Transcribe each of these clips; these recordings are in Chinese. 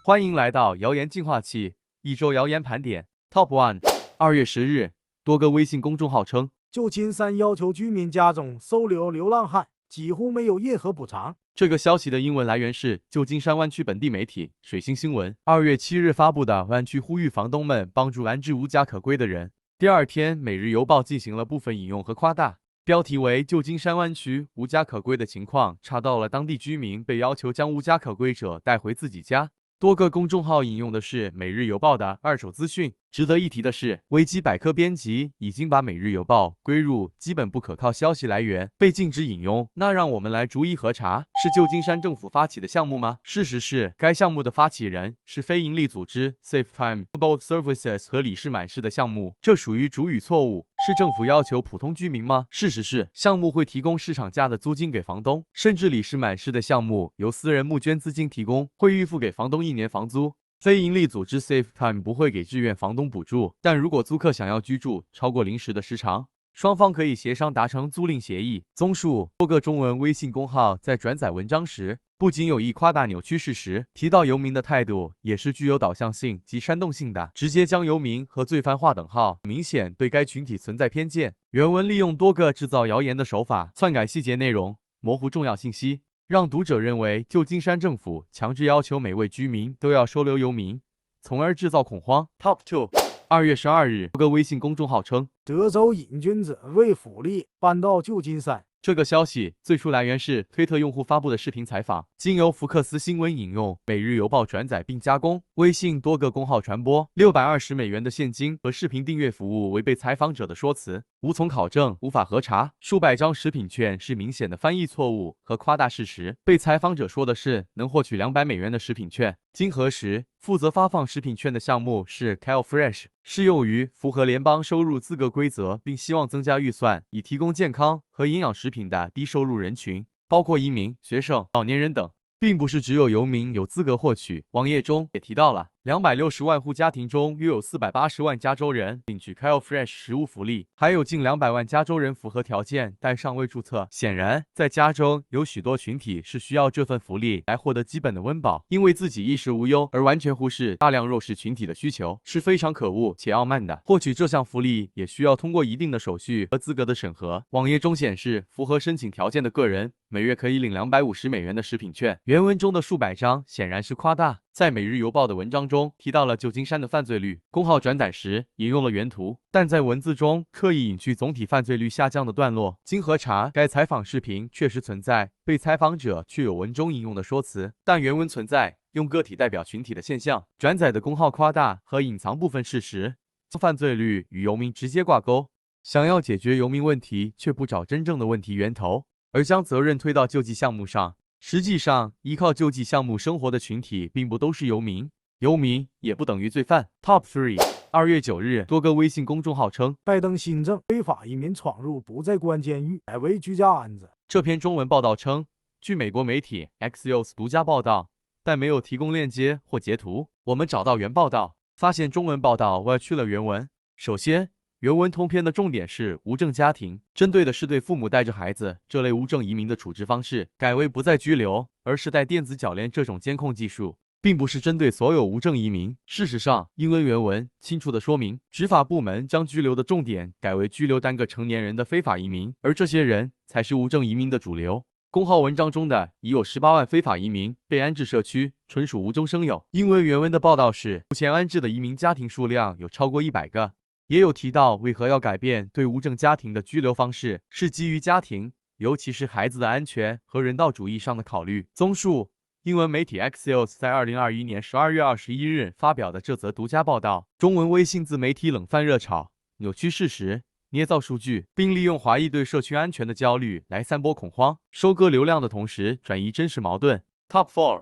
欢迎来到谣言净化器，一周谣言盘点 Top One。2月10日，多个微信公众号称，旧金山要求居民家中收留流浪汉，几乎没有任何补偿。这个消息的英文来源是旧金山湾区本地媒体水星新闻2月7日发布的湾区呼吁房东们帮助安置无家可归的人。第二天，《每日邮报》进行了部分引用和夸大，标题为旧金山湾区无家可归的情况查到了当地居民被要求将无家可归者带回自己家。多个公众号引用的是《每日邮报》的二手资讯。值得一提的是，维基百科编辑已经把《每日邮报》归入基本不可靠消息来源，被禁止引用。那让我们来逐一核查，是旧金山政府发起的项目吗？事实是，该项目的发起人是非营利组织 Safe Time Boat Services 和李士满市的项目，这属于主语错误。是政府要求普通居民吗？事实是，项目会提供市场价的租金给房东，甚至李士满市的项目由私人募捐资金提供，会预付给房东1年房租。非营利组织 Safe Time 不会给志愿房东补助，但如果租客想要居住超过临时的时长，双方可以协商达成租赁协议。综述，多个中文微信公号在转载文章时，不仅有意夸大扭曲事实，提到游民的态度也是具有导向性及煽动性的，直接将游民和罪犯划等号，明显对该群体存在偏见。原文利用多个制造谣言的手法，篡改细节内容，模糊重要信息，让读者认为旧金山政府强制要求每位居民都要收留游民，从而制造恐慌。Top 2。2月12日，多个微信公众号称，德州瘾君子为福利搬到旧金山。这个消息最初来源是推特用户发布的视频采访，经由福克斯新闻引用，《每日邮报》转载并加工，微信多个公号传播。$620的现金和视频订阅服务为被采访者的说辞，无从考证，无法核查。数百张食品券是明显的翻译错误和夸大事实。被采访者说的是能获取$200的食品券，经核实，负责发放食品券的项目是 CalFresh， 适用于符合联邦收入资格规则并希望增加预算以提供健康和营养食品的低收入人群，包括移民、学生、老年人等，并不是只有游民有资格获取。网页中也提到了260万户家庭中约有480万加州人领取 CalFresh 食物福利，还有近200万加州人符合条件但尚未注册。显然，在加州有许多群体是需要这份福利来获得基本的温饱，因为自己衣食无忧而完全忽视大量弱势群体的需求，是非常可恶且傲慢的。获取这项福利也需要通过一定的手续和资格的审核。网页中显示，符合申请条件的个人每月可以领$250的食品券。原文中的数百张显然是夸大。在《每日邮报》的文章中提到了旧金山的犯罪率，公号转载时引用了原图，但在文字中刻意隐去总体犯罪率下降的段落。经核查，该采访视频确实存在，被采访者却有文中引用的说辞，但原文存在用个体代表群体的现象。转载的公号夸大和隐藏部分事实，将犯罪率与游民直接挂钩，想要解决游民问题，却不找真正的问题源头，而将责任推到救济项目上。实际上，依靠救济项目生活的群体并不都是游民，游民也不等于罪犯。Top 3。2月9日，多个微信公众号称，拜登新政，非法移民闯入不再关监狱，改为居家安置。这篇中文报道称，据美国媒体 Axios 独家报道，但没有提供链接或截图。我们找到原报道，发现中文报道歪曲了原文。首先，原文通篇的重点是无证家庭，针对的是对父母带着孩子这类无证移民的处置方式，改为不再拘留，而是带电子脚链这种监控技术，并不是针对所有无证移民。事实上，英文原文清楚地说明，执法部门将拘留的重点改为拘留单个成年人的非法移民，而这些人才是无证移民的主流。公号文章中的已有18万非法移民被安置社区，纯属无中生有。英文原文的报道是，目前安置的移民家庭数量有超过100个。也有提到为何要改变对无证家庭的拘留方式，是基于家庭，尤其是孩子的安全和人道主义上的考虑。综述，英文媒体 Axios 在2021年12月21日发表的这则独家报道，中文微信自媒体冷饭热炒，扭曲事实，捏造数据，并利用华裔对社区安全的焦虑来散播恐慌，收割流量的同时转移真实矛盾。Top 4。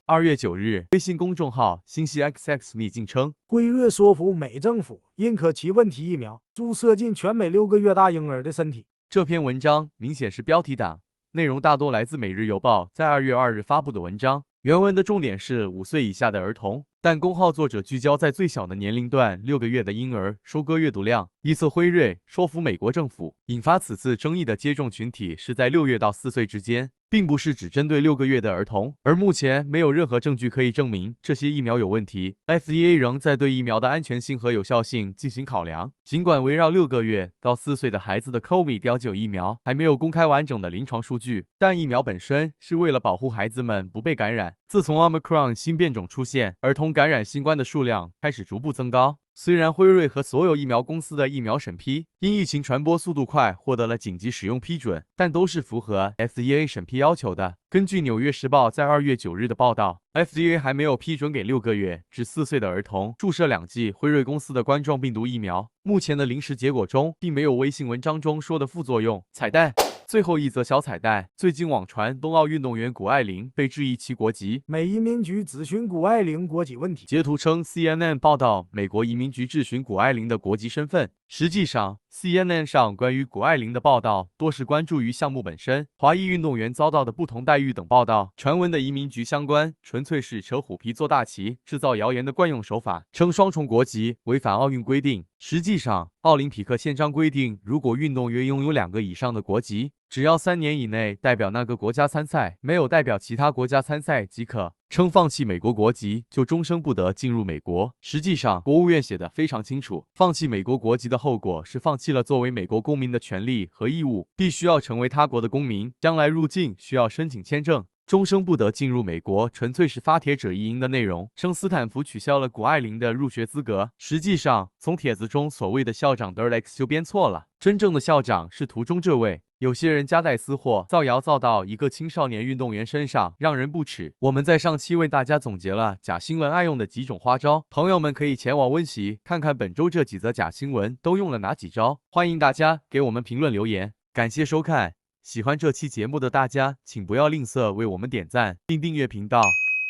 2月9日，微信公众号新西 XX 秘境称，辉瑞说服美政府认可其问题疫苗，注射进全美6个月大婴儿的身体。这篇文章明显是标题党，内容大多来自《每日邮报》在2月2日发布的文章。原文的重点是5岁以下的儿童，但公号作者聚焦在最小的年龄段6个月的婴儿，收割阅读量，以测辉瑞说服美国政府。引发此次争议的接种群体是在6月到4岁之间。并不是只针对6个月的儿童，而目前没有任何证据可以证明这些疫苗有问题。FDA 仍在对疫苗的安全性和有效性进行考量。尽管围绕6个月到4岁的孩子的 COVID-19 疫苗还没有公开完整的临床数据，但疫苗本身是为了保护孩子们不被感染。自从 Omicron 新变种出现，儿童感染新冠的数量开始逐步增高。虽然辉瑞和所有疫苗公司的疫苗审批因疫情传播速度快获得了紧急使用批准，但都是符合 FDA 审批要求的。根据《纽约时报》在2月9日的报道， FDA 还没有批准给6个月至4岁的儿童注射2剂辉瑞公司的冠状病毒疫苗。目前的临时结果中，并没有微信文章中说的副作用。彩蛋。最后一则小彩蛋，最近网传冬奥运动员谷爱凌被质疑其国籍，美移民局咨询谷爱凌国籍问题。截图称 CNN 报道美国移民局质询谷爱凌的国籍身份。实际上 CNN 上关于谷爱凌的报道多是关注于项目本身、华裔运动员遭到的不同待遇等报道，传闻的移民局相关纯粹是扯虎皮做大旗、制造谣言的惯用手法，称双重国籍违反奥运规定。实际上，奥林匹克宪章规定，如果运动员拥有2个以上的国籍，只要3年以内代表那个国家参赛，没有代表其他国家参赛即可。称放弃美国国籍就终生不得进入美国。实际上，国务院写的非常清楚，放弃美国国籍的后果是放弃了作为美国公民的权利和义务，必须要成为他国的公民，将来入境需要申请签证。终生不得进入美国，纯粹是发帖者意淫的内容，称斯坦福取消了谷爱凌的入学资格。实际上，从帖子中所谓的校长 Derlex 就编错了，真正的校长是图中这位。有些人夹带私货，造谣造到一个青少年运动员身上，让人不齿。我们在上期为大家总结了假新闻爱用的几种花招，朋友们可以前往温习看看本周这几则假新闻都用了哪几招。欢迎大家给我们评论留言，感谢收看。喜欢这期节目的大家，请不要吝啬为我们点赞并订阅频道，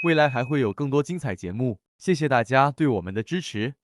未来还会有更多精彩节目。谢谢大家对我们的支持。